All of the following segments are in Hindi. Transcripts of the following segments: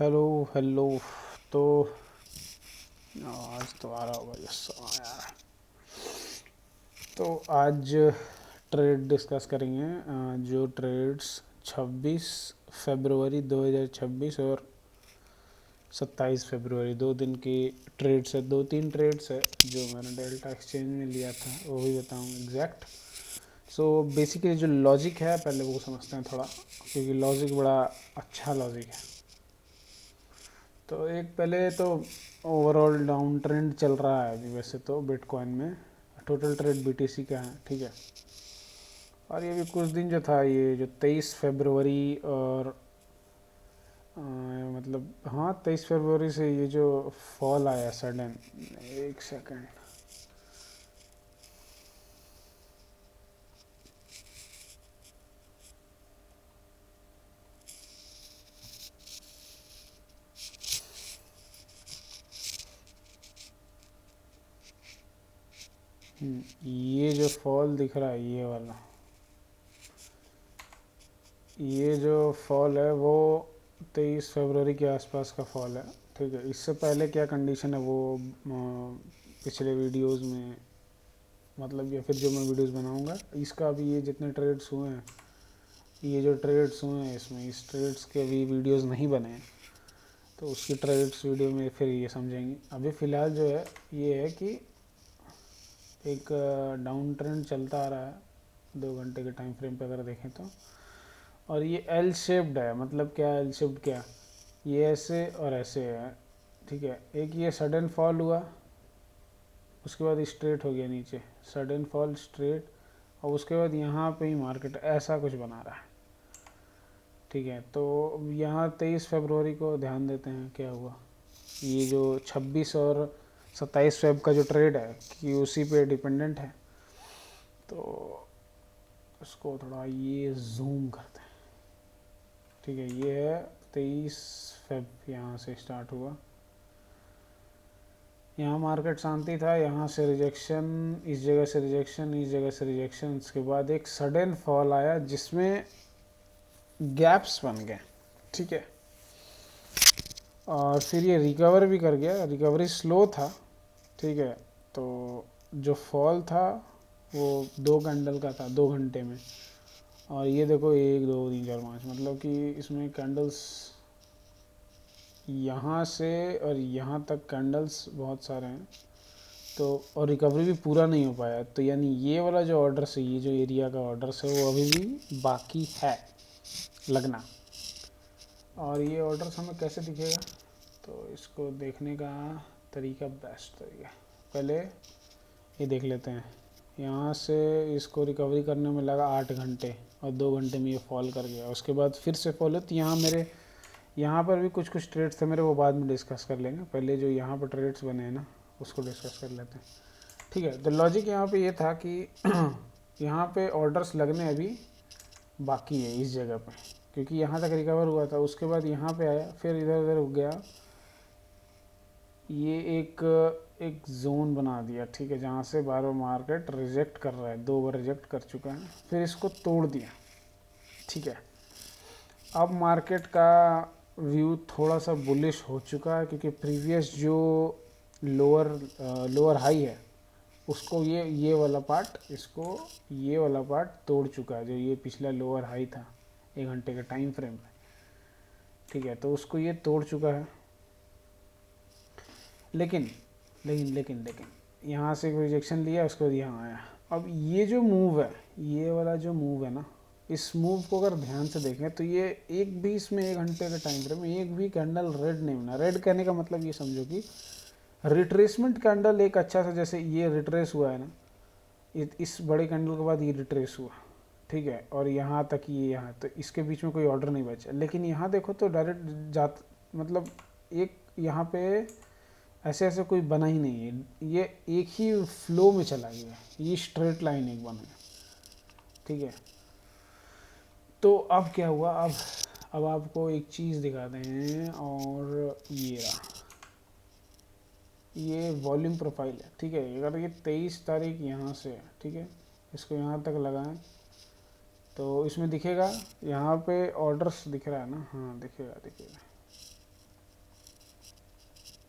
Hello hello. तो आज तो आ रहा होगा यस यार। तो आज ट्रेड डिस्कस करेंगे, जो ट्रेड्स 26 फरवरी 2026 और 27 फरवरी 2 दिन की ट्रेड्स है। 2-3 ट्रेड्स है जो मैंने डेल्टा एक्सचेंज में लिया था, वो भी बताऊँगा एग्जैक्ट। सो बेसिकली जो लॉजिक है पहले वो समझते हैं थोड़ा, क्योंकि लॉजिक बड़ा अच्छा लॉजिक है। तो एक पहले तो ओवरऑल डाउन ट्रेंड चल रहा है अभी वैसे तो बिटकॉइन में। टोटल ट्रेड बीटीसी का है, ठीक है। और ये भी कुछ दिन जो था, ये जो 23 फरवरी और मतलब हाँ 23 फरवरी से ये जो फॉल आया सडन, एक सेकंड, ये जो फॉल दिख रहा है ये वाला, ये जो फॉल है वो 23 फरवरी के आसपास का फॉल है, ठीक है। इससे पहले क्या कंडीशन है वो पिछले वीडियोस में, मतलब या फिर जो मैं वीडियोस बनाऊंगा इसका, अभी ये जितने ट्रेड्स हुए हैं, ये जो ट्रेड्स हुए हैं इसमें, इस ट्रेड्स के अभी वीडियोस नहीं बने हैं, तो उसकी ट्रेड्स वीडियो में फिर ये समझेंगे। अभी फ़िलहाल जो है ये है कि एक डाउन ट्रेंड चलता आ रहा है 2 घंटे के टाइम फ्रेम पे अगर देखें तो। और ये एल शेप्ड है, मतलब क्या एल शेप्ड, क्या ये ऐसे और ऐसे है, ठीक है। एक ये सडन फॉल हुआ, उसके बाद स्ट्रेट हो गया नीचे, सडन फॉल स्ट्रेट, और उसके बाद यहाँ पे ही मार्केट ऐसा कुछ बना रहा है, ठीक है। तो यहाँ 23 फरवरी को ध्यान देते हैं क्या हुआ। ये जो 26 और 27 फेब का जो ट्रेड है कि उसी पे डिपेंडेंट है, तो उसको थोड़ा ये जूम करते हैं, ठीक है। ये है 23 फेब, यहाँ से स्टार्ट हुआ, यहाँ मार्केट शांति था, यहाँ से रिजेक्शन, इस जगह से रिजेक्शन, इस जगह से रिजेक्शन, उसके बाद एक सडन फॉल आया जिसमें गैप्स बन गए, ठीक है। और फिर ये रिकवर भी कर गया, रिकवरी स्लो था, ठीक है। तो जो फॉल था वो 2 कैंडल का था 2 घंटे में, और ये देखो 1 2 3 4 5, मतलब कि इसमें कैंडल्स यहाँ से और यहाँ तक कैंडल्स बहुत सारे हैं। तो और रिकवरी भी पूरा नहीं हो पाया, तो यानी ये वाला जो ऑर्डर से, ये जो एरिया का ऑर्डर है वो अभी भी बाकी है लगना। और ये ऑर्डर हमें कैसे दिखेगा, तो इसको देखने का तरीका, बेस्ट तरीका, पहले ये देख लेते हैं। यहाँ से इसको रिकवरी करने में लगा 8 घंटे, और 2 घंटे में ये फॉल कर गया, उसके बाद फिर से फॉल है। तो यहाँ मेरे, यहाँ पर भी कुछ कुछ ट्रेड्स थे मेरे, वो बाद में डिस्कस कर लेंगे, पहले जो यहाँ पर ट्रेड्स बने हैं ना उसको डिस्कस कर लेते हैं, ठीक है। तो लॉजिक यहाँ पे ये था कि यहाँ पे ऑर्डर्स लगने अभी बाकी है इस जगह पे, क्योंकि यहाँ तक रिकवर हुआ था, उसके बाद यहाँ पे आया, फिर इधर उधर हो गया, ये एक एक जोन बना दिया, ठीक है, जहाँ से बार बार मार्केट रिजेक्ट कर रहा है, 2 बार रिजेक्ट कर चुका है, फिर इसको तोड़ दिया, ठीक है। अब मार्केट का व्यू थोड़ा सा बुलिश हो चुका है, क्योंकि प्रीवियस जो लोअर लोअर हाई है उसको ये वाला पार्ट, इसको ये वाला पार्ट तोड़ चुका है, जो ये पिछला लोअर हाई था 1 घंटे के टाइम फ्रेम में, ठीक है। तो उसको ये तोड़ चुका है, लेकिन लेकिन लेकिन लेकिन यहाँ से रिजेक्शन लिया, उसके बाद यहाँ आया। अब ये जो मूव है, ये वाला जो मूव है ना, इस मूव को अगर ध्यान से देखें तो ये एक भी इसमें 1 घंटे के टाइम फ्रेम में एक भी कैंडल रेड नहीं बना। रेड कहने का मतलब ये समझो कि रिट्रेसमेंट कैंडल एक अच्छा सा, जैसे ये रिट्रेस हुआ है ना, इस बड़े कैंडल के बाद ये रिट्रेस हुआ, ठीक है, और यहाँ तक ये, यहाँ तो इसके बीच में कोई ऑर्डर नहीं बचा। लेकिन यहाँ देखो तो डायरेक्ट जात, मतलब एक यहाँ पे ऐसे ऐसे कोई बना ही नहीं है, ये एक ही फ्लो में चला गया, ये स्ट्रेट लाइन एक बना है, ठीक है। तो अब क्या हुआ, अब आपको एक चीज़ दिखाते हैं, और ये रहा, ये वॉल्यूम प्रोफाइल है, ठीक है। अगर ये 23 तारीख यहाँ से है, ठीक है, इसको यहाँ तक लगाएं तो इसमें दिखेगा, यहाँ पे ऑर्डर्स दिख रहा है ना, हाँ दिखेगा दिखेगा,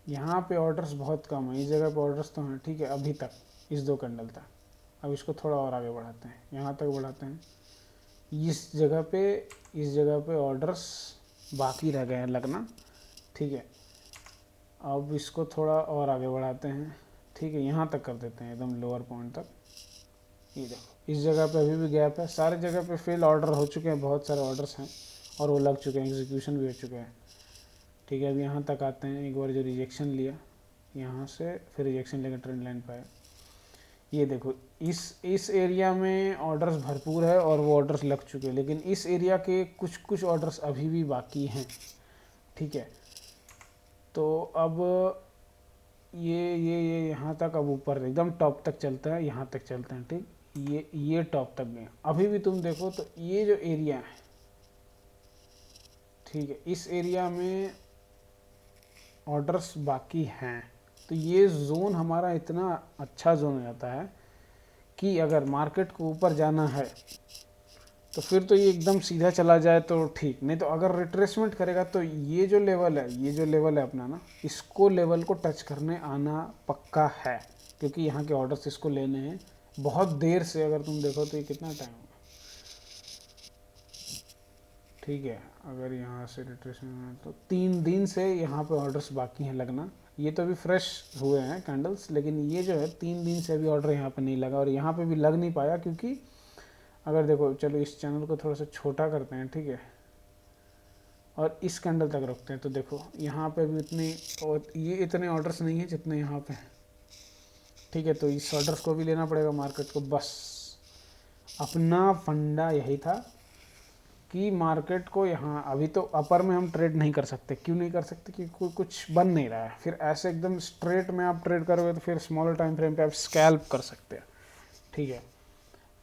यहाँ पे ऑर्डर्स बहुत कम है, इस जगह पे ऑर्डर्स तो हैं, ठीक है, अभी तक इस 2 कैंडल तक। अब इसको थोड़ा और आगे बढ़ाते हैं, यहाँ तक बढ़ाते हैं। इस जगह पे ऑर्डर्स बाकी रह गए हैं लगना, ठीक है। अब इसको थोड़ा और आगे बढ़ाते हैं, ठीक है, यहाँ तक कर देते हैं एकदम लोअर पॉइंट तक। ये देखो इस जगह पे अभी भी गैप है, सारे जगह पे फेल ऑर्डर हो चुके हैं, बहुत सारे ऑर्डर्स हैं और वो लग चुके हैं, एग्जीक्यूशन भी हो चुके हैं, ठीक है। अब यहाँ तक आते हैं, एक बार जो रिजेक्शन लिया यहाँ से, फिर रिजेक्शन लेकर ट्रेंड लाइन पे आए। ये देखो इस एरिया में ऑर्डर्स भरपूर है और वो ऑर्डर्स लग चुके हैं, लेकिन इस एरिया के कुछ कुछ ऑर्डर्स अभी भी बाकी हैं, ठीक है। तो अब ये यहाँ तक, अब ऊपर एकदम टॉप तक चलता है, यहाँ तक चलते हैं, ठीक। ये टॉप तक गए, अभी भी तुम देखो तो ये जो एरिया है, ठीक है, इस एरिया में ऑर्डर्स बाकी हैं। तो ये जोन हमारा इतना अच्छा जोन हो जाता है कि अगर मार्केट को ऊपर जाना है तो फिर तो ये एकदम सीधा चला जाए तो ठीक, नहीं तो अगर रिट्रेसमेंट करेगा तो ये जो लेवल है अपना ना, इसको लेवल को टच करने आना पक्का है, क्योंकि यहाँ के ऑर्डर्स इसको लेने हैं बहुत देर से। अगर तुम देखो तो ये कितना टाइम होगा, ठीक है, अगर यहाँ से रिट्रेसमेंट तो 3 दिन से यहाँ पे ऑर्डर्स बाकी हैं लगना। ये तो अभी फ्रेश हुए हैं कैंडल्स, लेकिन ये जो है 3 दिन से अभी ऑर्डर यहाँ पे नहीं लगा और यहाँ पे भी लग नहीं पाया, क्योंकि अगर देखो, चलो इस चैनल को थोड़ा सा छोटा करते हैं, ठीक है, और इस कैंडल तक रखते हैं, तो देखो यहाँ पे भी उतनी, और ये इतने ऑर्डर्स नहीं है जितने यहाँ पे, ठीक है। तो इस ऑर्डर्स को भी लेना पड़ेगा मार्केट को। बस अपना फंडा यही था कि मार्केट को यहाँ, अभी तो अपर में हम ट्रेड नहीं कर सकते। क्यों नहीं कर सकते? क्योंकि कोई कुछ बन नहीं रहा है। फिर ऐसे एकदम स्ट्रेट में आप ट्रेड करोगे तो फिर स्मॉलर टाइम फ्रेम पे आप स्कैल्प कर सकते हैं, ठीक है।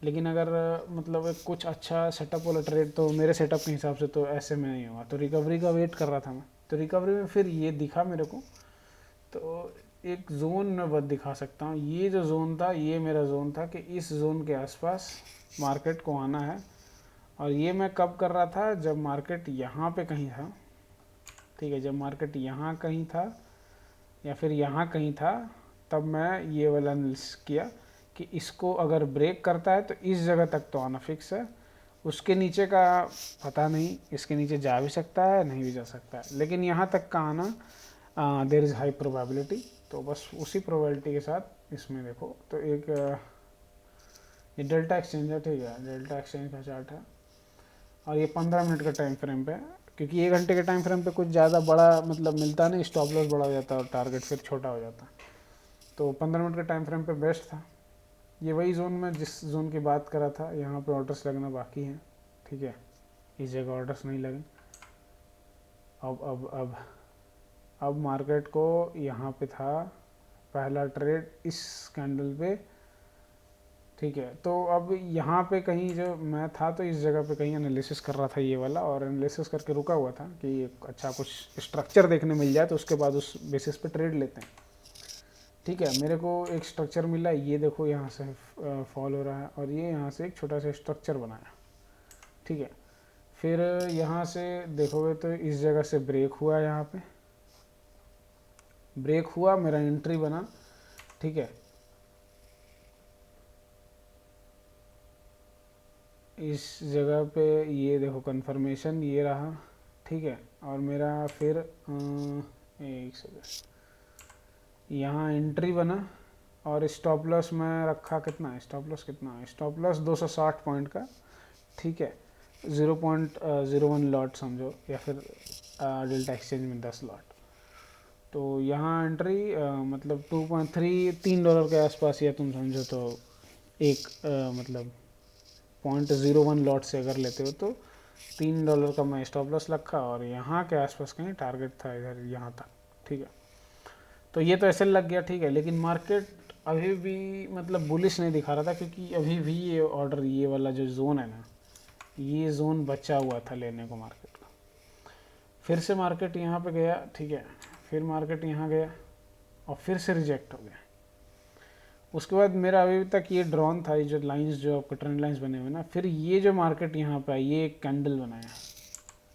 लेकिन अगर मतलब एक कुछ अच्छा सेटअप वाला ट्रेड, तो मेरे सेटअप के हिसाब से तो ऐसे में नहीं हुआ। तो रिकवरी का वेट कर रहा था मैं, तो रिकवरी में फिर ये दिखा मेरे को। तो एक जोन में बस दिखा सकता हूँ, ये जो जोन था ये मेरा जोन था कि इस जोन के आसपास मार्केट को आना है। और ये मैं कब कर रहा था? जब मार्केट यहाँ पे कहीं था, ठीक है, जब मार्केट यहाँ कहीं था या फिर यहाँ कहीं था, तब मैं ये वाला एनालिसिस किया कि इसको अगर ब्रेक करता है तो इस जगह तक तो आना फिक्स है, उसके नीचे का पता नहीं, इसके नीचे जा भी सकता है नहीं भी जा सकता है, लेकिन यहाँ तक का आना देयर इज़ हाई प्रोबेबिलिटी। तो बस उसी प्रोबेबिलिटी के साथ इसमें देखो, तो एक ये डेल्टा एक्सचेंज है, ठीक है, डेल्टा एक्सचेंज का चार्ट है और ये 15 मिनट का टाइम फ्रेम पे है, क्योंकि 1 घंटे के टाइम फ्रेम पे कुछ ज़्यादा बड़ा मतलब मिलता नहीं, स्टॉप लॉस बड़ा हो जाता है और टारगेट फिर छोटा हो जाता है। तो 15 मिनट के टाइम फ्रेम पे बेस्ट था। ये वही जोन में जिस जोन की बात करा था, यहाँ पे ऑर्डर्स लगना बाकी हैं, ठीक है, इस जगह ऑर्डर्स नहीं लगे। अब मार्केट को यहाँ पे था पहला ट्रेड इस कैंडल पे, ठीक है। तो अब यहाँ पे कहीं जो मैं था, तो इस जगह पे कहीं एनालिसिस कर रहा था ये वाला, और एनालिसिस करके रुका हुआ था कि अच्छा कुछ स्ट्रक्चर देखने मिल जाए तो उसके बाद उस बेसिस पे ट्रेड लेते हैं, ठीक है। मेरे को एक स्ट्रक्चर मिला, ये देखो यहाँ से फॉल हो रहा है और ये यहाँ से एक छोटा सा स्ट्रक्चर बनाया, ठीक है। फिर यहाँ से देखोगे तो इस जगह से ब्रेक हुआ, यहाँ पे ब्रेक हुआ, मेरा एंट्री बना, ठीक है। इस जगह पे ये देखो कंफर्मेशन ये रहा, ठीक है। और मेरा फिर एक सेकंड, यहाँ एंट्री बना और स्टॉप लॉस मैं रखा, कितना है स्टॉप लॉस, कितना है स्टॉप लॉस 260 पॉइंट का, ठीक है, 0.01 लॉट समझो, या फिर डेल्टा एक्सचेंज में 10 लॉट। तो यहाँ एंट्री मतलब 3 डॉलर के आसपास, या तुम समझो तो एक मतलब 0.01 लॉट से अगर लेते हो तो 3 डॉलर का मैं स्टॉप लॉस रखा और यहाँ के आसपास कहीं टारगेट था इधर यहाँ तक, ठीक है। तो ये तो ऐसे लग गया, ठीक है, लेकिन मार्केट अभी भी मतलब बुलिश नहीं दिखा रहा था, क्योंकि अभी भी ये ऑर्डर, ये वाला जो जोन है ना, ये जोन बचा हुआ था लेने को मार्केट का। फिर से मार्केट यहाँ पे गया, ठीक है, फिर मार्केट यहाँ गया और फिर से रिजेक्ट हो गया। उसके बाद मेरा अभी तक ये ड्रॉन था, ये जो लाइंस जो आपके ट्रेंड लाइंस बने हुए ना, फिर ये जो मार्केट यहाँ पे ये एक कैंडल बनाया,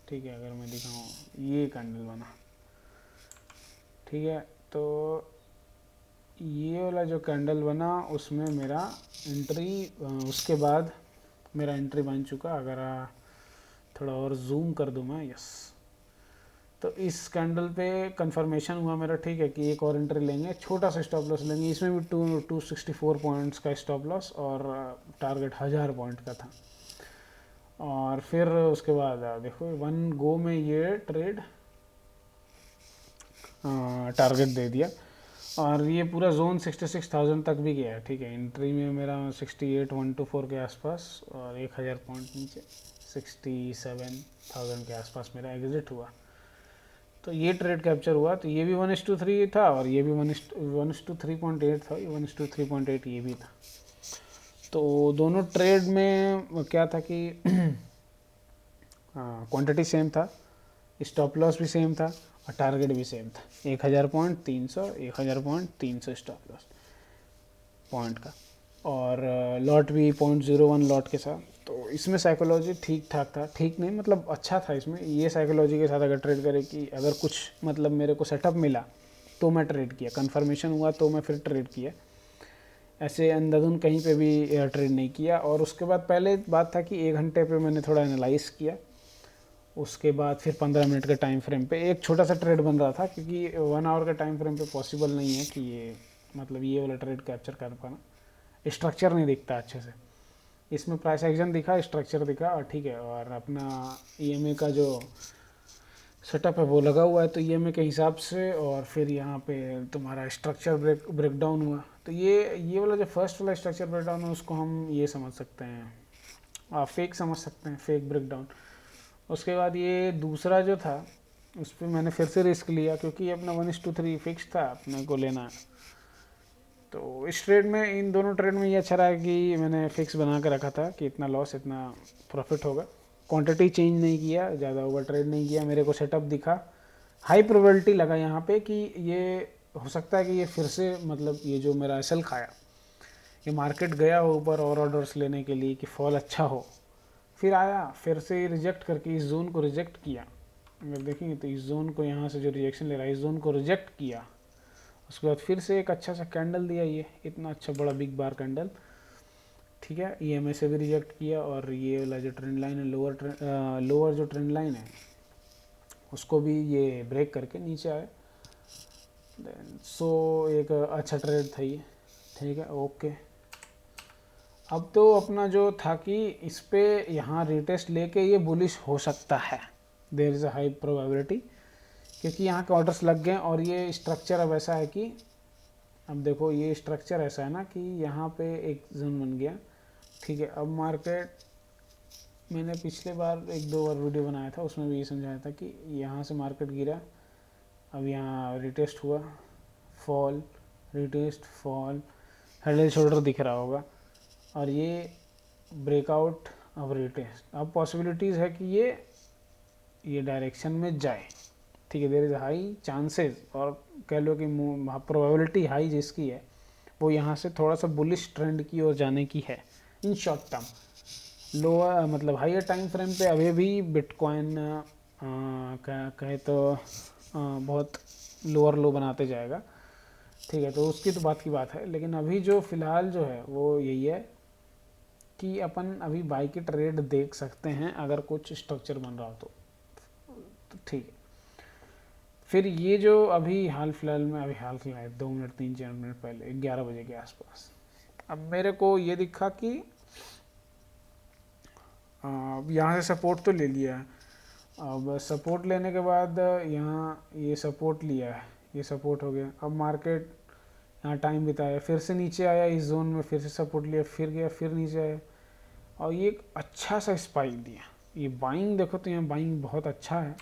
ठीक है, अगर मैं दिखाऊँ ये कैंडल बना, ठीक है, तो ये वाला जो कैंडल बना उसमें मेरा एंट्री, उसके बाद मेरा एंट्री बन चुका। अगर थोड़ा और जूम कर दूँ मैं, यस, तो इस कैंडल पे कंफर्मेशन हुआ मेरा, ठीक है, कि एक और एंट्री लेंगे, छोटा सा स्टॉप लॉस लेंगे। इसमें भी 264 पॉइंट्स का स्टॉप लॉस और टारगेट 1000 पॉइंट का था। और फिर उसके बाद देखो वन गो में ये ट्रेड टारगेट दे दिया, और ये पूरा जोन 66,000 तक भी गया है, ठीक है। एंट्री में मेरा 68,124 के आसपास और 1000 पॉइंट नीचे 67,000 के आसपास मेरा एग्जिट हुआ। तो ये ट्रेड कैप्चर हुआ। तो ये भी 1:3 था और ये भी 1:3.8 था, 1:3.8 ये भी था। तो दोनों ट्रेड में क्या था कि क्वांटिटी सेम था, स्टॉप लॉस भी सेम था और टारगेट भी सेम था, 1000 point 300, 1000 point 300 stop loss point का, और लॉट भी 0.01 लॉट के साथ। तो इसमें साइकोलॉजी ठीक ठाक था, ठीक नहीं मतलब अच्छा था। इसमें ये साइकोलॉजी के साथ अगर ट्रेड करे कि अगर कुछ मतलब मेरे को सेटअप मिला तो मैं ट्रेड किया, कंफर्मेशन हुआ तो मैं फिर ट्रेड किया, ऐसे अंधाधुन कहीं पे भी ट्रेड नहीं किया। और उसके बाद पहले बात था कि 1 घंटे पे मैंने थोड़ा एनालाइज किया, उसके बाद फिर 15 मिनट के टाइम फ्रेम पे एक छोटा सा ट्रेड बन रहा था, क्योंकि 1 आवर के टाइम फ्रेम पे पॉसिबल नहीं है कि ये मतलब ये वाला ट्रेड कैप्चर कर पाना, स्ट्रक्चर नहीं दिखता अच्छे से। इसमें प्राइस एक्शन दिखा, स्ट्रक्चर दिखा, और ठीक है, और अपना ईएमए का जो सेटअप है वो लगा हुआ है, तो ईएमए के हिसाब से, और फिर यहाँ पे तुम्हारा स्ट्रक्चर ब्रेकडाउन हुआ। तो ये वाला जो फर्स्ट वाला स्ट्रक्चर ब्रेकडाउन है उसको हम ये समझ सकते हैं, फेक समझ सकते हैं, फेक ब्रेकडाउन। उसके बाद ये दूसरा जो था उस पर मैंने फिर से रिस्क लिया, क्योंकि अपना 1:3 फिक्स था अपने को लेना। तो इस ट्रेड में, इन दोनों ट्रेड में ये अच्छा रहा कि मैंने फिक्स बना के रखा था कि इतना लॉस इतना प्रॉफिट होगा। क्वांटिटी चेंज नहीं किया, ज़्यादा ओवर ट्रेड नहीं किया, मेरे को सेटअप दिखा, हाई प्रोबेबिलिटी लगा यहाँ पे कि ये हो सकता है कि ये फिर से मतलब ये जो मेरा एसएल खाया, ये मार्केट गया हो ऊपर और ऑर्डर्स लेने के लिए कि फॉल अच्छा हो, फिर आया, फिर से रिजेक्ट करके इस जोन को रिजेक्ट किया। अगर देखेंगे तो इस जोन को, यहाँ से जो रिजेक्शन ले रहा है, इस जोन को रिजेक्ट किया, उसके बाद फिर से एक अच्छा सा कैंडल दिया, ये इतना अच्छा बड़ा बिग बार कैंडल, ठीक है। ईएमए से भी रिजेक्ट किया, और ये वाला जो ट्रेंड लाइन है, लोअर जो ट्रेंड लाइन है उसको भी ये ब्रेक करके नीचे आए। सो एक अच्छा ट्रेड था ये, ठीक है, ओके। अब तो अपना जो था कि इस पे यहाँ रिटेस्ट लेके ये बुलिश हो सकता है, there is a high probability, क्योंकि यहाँ के ऑर्डर्स लग गए। और ये स्ट्रक्चर अब ऐसा है कि, अब देखो ये स्ट्रक्चर ऐसा है ना कि यहाँ पे एक जोन बन गया, ठीक है। अब मार्केट, मैंने पिछले बार 1-2 बार वीडियो बनाया था, उसमें भी ये समझाया था कि यहाँ से मार्केट गिरा, अब यहाँ रिटेस्ट हुआ, fall, retest, fall, head and shoulder दिख रहा होगा, और ये ब्रेकआउट, अब रिटेस्ट। अब पॉसिबिलिटीज़ है कि ये डायरेक्शन में जाए, ठीक है, देयर इज़ हाई चांसेस, और कह लो कि प्रोबेबिलिटी हाई जिसकी है वो यहाँ से थोड़ा सा बुलिश ट्रेंड की ओर जाने की है इन शॉर्ट टर्म। लोअर मतलब हाइयर टाइम फ्रेम पे अभी भी बिटकॉइन कहे तो बहुत लोअर लो बनाते जाएगा, ठीक है, तो उसकी तो बात की बात है। लेकिन अभी जो फ़िलहाल जो है वो यही है कि अपन अभी बाई की ट्रेड देख सकते हैं अगर कुछ स्ट्रक्चर बन रहा हो तो ठीक है। फिर ये जो अभी हाल फिलहाल में, अभी हाल फिलहाल 2 मिनट 3-4 मिनट पहले 11 बजे के आसपास, अब मेरे को ये दिखा कि यहाँ से सपोर्ट तो ले लिया है। अब सपोर्ट लेने के बाद यहाँ ये सपोर्ट लिया है, ये सपोर्ट हो गया। अब मार्केट यहाँ टाइम बिताया, फिर से नीचे आया इस जोन में, फिर से सपोर्ट लिया, फिर गया, फिर नीचे आया, और ये एक अच्छा सा स्पाइक दिया। ये बाइंग देखो तो यहाँ बाइंग बहुत अच्छा है,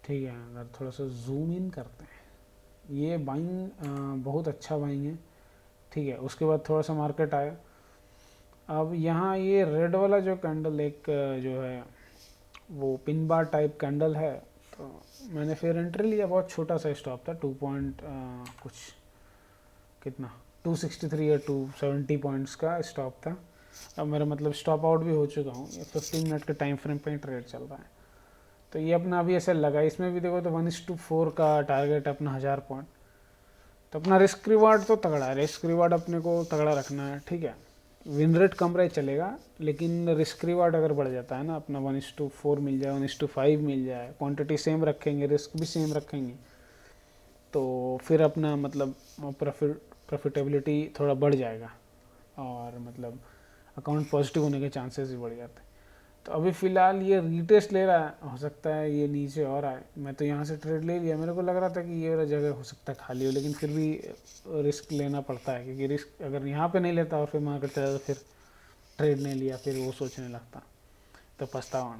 ठीक है। अगर थोड़ा सा जूम इन करते हैं, ये बाइंग बहुत अच्छा बाइंग है, ठीक है। उसके बाद थोड़ा सा मार्केट आया, अब यहाँ ये रेड वाला जो कैंडल एक जो है वो पिन बार टाइप कैंडल है, तो मैंने फिर एंट्री लिया, बहुत छोटा सा स्टॉप था, 2 पॉइंट कुछ कितना 263 या 270 पॉइंट्स का स्टॉप था। अब मेरा मतलब स्टॉप आउट भी हो चुका हूँ, ये 15 मिनट के टाइम फ्रेम पे ही ट्रेड चल रहा है। तो ये अपना अभी ऐसे लगा, इसमें भी देखो तो 1:4 का टारगेट अपना 1000 पॉइंट, तो अपना रिस्क रिवार्ड तो तगड़ा है, रिस्क रिवार्ड अपने को तगड़ा रखना है, ठीक है। विन रेट कम रहे चलेगा, लेकिन रिस्क रिवार्ड अगर बढ़ जाता है ना, अपना 1:4 मिल जाए, 1:5 मिल जाए, क्वांटिटी सेम रखेंगे, रिस्क भी सेम रखेंगे, तो फिर अपना मतलब प्रॉफिटेबिलिटी थोड़ा बढ़ जाएगा और मतलब अकाउंट पॉजिटिव होने के चांसेस भी बढ़ जाते हैं। तो अभी फ़िलहाल ये रीटेस्ट ले रहा है, हो सकता है ये नीचे और आए। मैं तो यहाँ से ट्रेड ले लिया, मेरे को लग रहा था कि ये वाला जगह हो सकता है खाली हो, लेकिन फिर भी रिस्क लेना पड़ता है, क्योंकि रिस्क अगर यहाँ पे नहीं लेता और फिर मार्केट चला तो फिर ट्रेड नहीं लिया, फिर वो सोचने लगता तो पछतावा।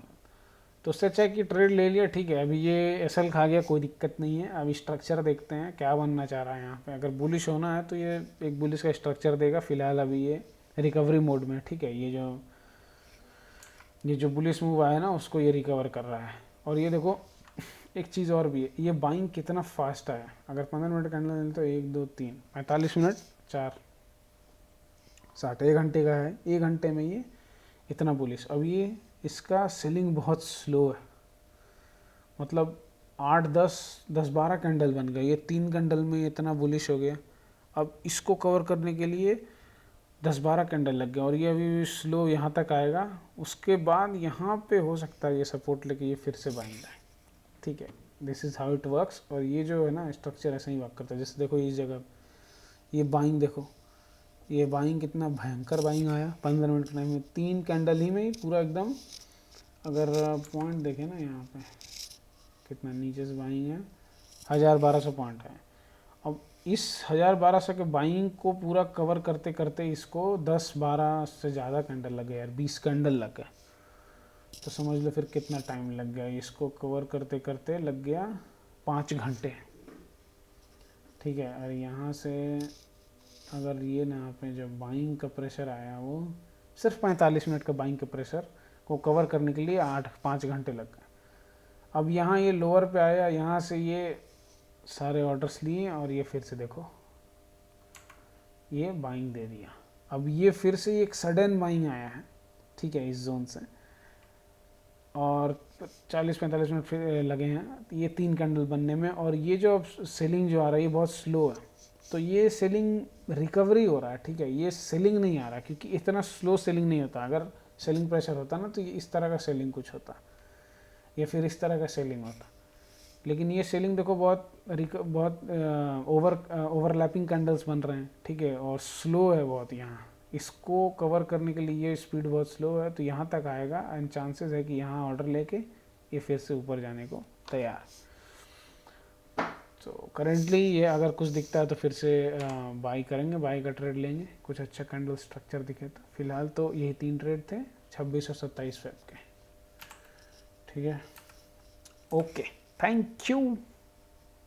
तो उससे अच्छा है कि ट्रेड ले लिया, ठीक है। अभी ये एसएल खा गया, कोई दिक्कत नहीं है। अभी स्ट्रक्चर देखते हैं क्या बनना चाह रहा है यहाँ पे। अगर बुलिश होना है तो ये एक बुलिश का स्ट्रक्चर देगा। फिलहाल अभी ये रिकवरी मोड में, ठीक है। ये जो बुलिश मूव आया ना, उसको ये रिकवर कर रहा है। और ये देखो एक चीज़ और भी है, ये बाइंग कितना फास्ट आया। अगर 15 मिनट कैंडल तो 1 2 3 45 मिनट 4 60 1 घंटे का है, 1 घंटे में ये इतना बुलिश। अब ये इसका सेलिंग बहुत स्लो है, मतलब 8 10 12 कैंडल बन गए, ये 3 कैंडल में इतना बुलिश हो गया। अब इसको कवर करने के लिए 10 12 कैंडल लग गए और ये अभी स्लो यहाँ तक आएगा। उसके बाद यहाँ पे हो सकता है ये सपोर्ट लेके ये फिर से बाइंग आए, ठीक है। This is how it works. और ये जो है ना स्ट्रक्चर ऐसे ही वर्क करता है। जैसे देखो इस जगह ये बाइंग, देखो ये बाइंग कितना भयंकर बाइंग आया 15 मिनट के टाइम में, 3 कैंडल ही में पूरा एकदम। अगर पॉइंट देखें ना यहाँ पे कितना नीचे से बाइंग है, 1000-1200 पॉइंट है। अब इस 1000-1200 के बाइंग को पूरा कवर करते करते इसको 10-12 से ज़्यादा कैंडल लग गए यार, 20 कैंडल लग गए। तो समझ लो फिर कितना टाइम लग गया इसको कवर करते करते, लग गया 5 घंटे, ठीक है। और यहाँ से अगर ये ना पे जो बाइंग का प्रेशर आया वो सिर्फ 45 मिनट का बाइंग का प्रेशर को कवर करने के लिए 5 घंटे लग गए। अब यहाँ ये लोअर पे आया, यहाँ से ये सारे ऑर्डर्स लिए और ये फिर से देखो ये बाइंग दे दिया। अब ये फिर से एक सडन बाइंग आया है, ठीक है, इस जोन से। और 40-45 मिनट फिर लगे हैं ये 3 कैंडल बनने में। और ये जो सेलिंग जो आ रहा है ये बहुत स्लो है, तो ये सेलिंग रिकवरी हो रहा है, ठीक है। ये सेलिंग नहीं आ रहा क्योंकि इतना स्लो सेलिंग नहीं होता। अगर सेलिंग प्रेशर होता ना तो ये इस तरह का सेलिंग कुछ होता, या फिर इस तरह का सेलिंग होता। लेकिन ये सेलिंग देखो बहुत ओवरलैपिंग कैंडल्स बन रहे हैं, ठीक है, और स्लो है बहुत। यहाँ इसको कवर करने के लिए ये स्पीड बहुत स्लो है, तो यहाँ तक आएगा एंड चांसेस है कि यहाँ ऑर्डर लेके ये फिर से ऊपर जाने को तैयार। तो करेंटली ये अगर कुछ दिखता है तो फिर से बाई करेंगे, बाई का ट्रेड लेंगे, कुछ अच्छा कैंडल स्ट्रक्चर दिखे तो। फिलहाल तो यही 3 ट्रेड थे 26 और 27 फेब के, ठीक है। Okay, thank you.